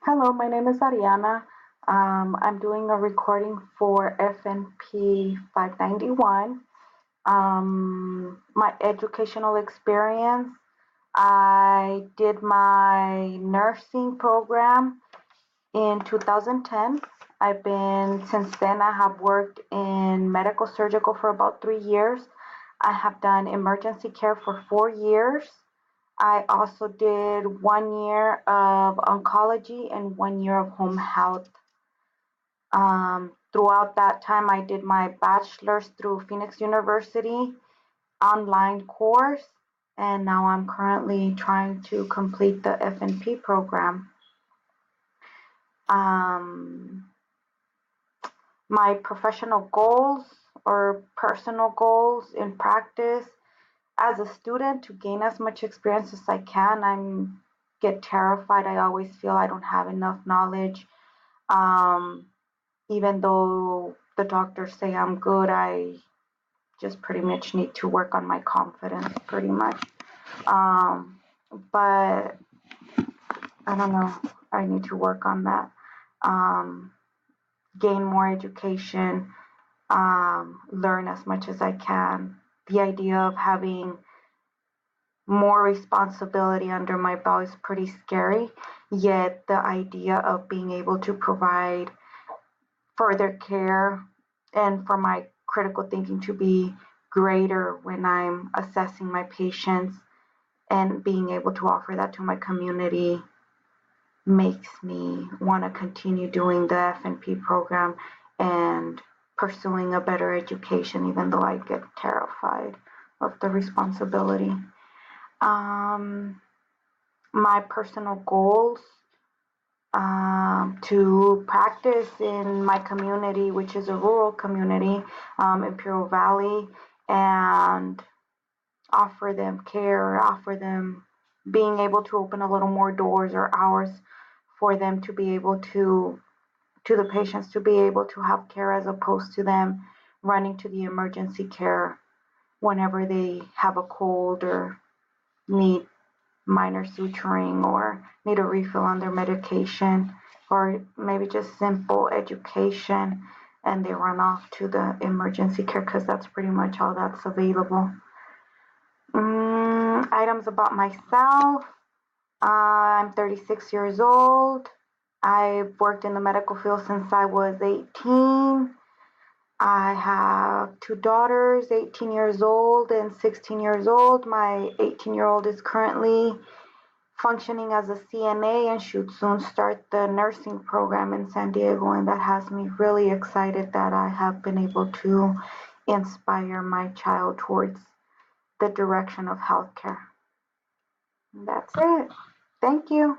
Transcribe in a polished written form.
Hello, my name is Ariana. I'm doing a recording for FNP 591. My educational experience, I did my nursing program in 2010. Since then, I have worked in medical surgical for about 3 years. I have done emergency care for 4 years. I also did 1 year of oncology and 1 year of home health. Throughout that time, I did my bachelor's through Phoenix University online course, and now I'm currently trying to complete the FNP program. Um, my professional goals or personal goals in practice as a student to gain as much experience as I can. I get terrified. I always feel I don't have enough knowledge. Um, Even though the doctors say I'm good, I just pretty much need to work on my confidence, pretty much. Um, but I don't know. I need to work on that. Um, Gain more education, learn as much as I can. The idea of having more responsibility under my belt is pretty scary. Yet the idea of being able to provide further care and for my critical thinking to be greater when I'm assessing my patients and being able to offer that to my community makes me want to continue doing the FNP program and pursuing a better education, even though I get terrified of the responsibility. Um, my personal goals to practice in my community, which is a rural community, Imperial Valley, and offer them care, offer them being able to open a little more doors or hours for them to be able to the patients to be able to have care as opposed to them running to the emergency care whenever they have a cold or need minor suturing or need a refill on their medication or maybe just simple education and they run off to the emergency care because that's pretty much all that's available. Items about myself. I'm 36 years old. I've worked in the medical field since I was 18. I have two daughters, 18 years old and 16 years old. My 18-year-old is currently functioning as a CNA and should soon start the nursing program in San Diego. And that has me really excited that I have been able to inspire my child towards the direction of healthcare. And that's it. Thank you.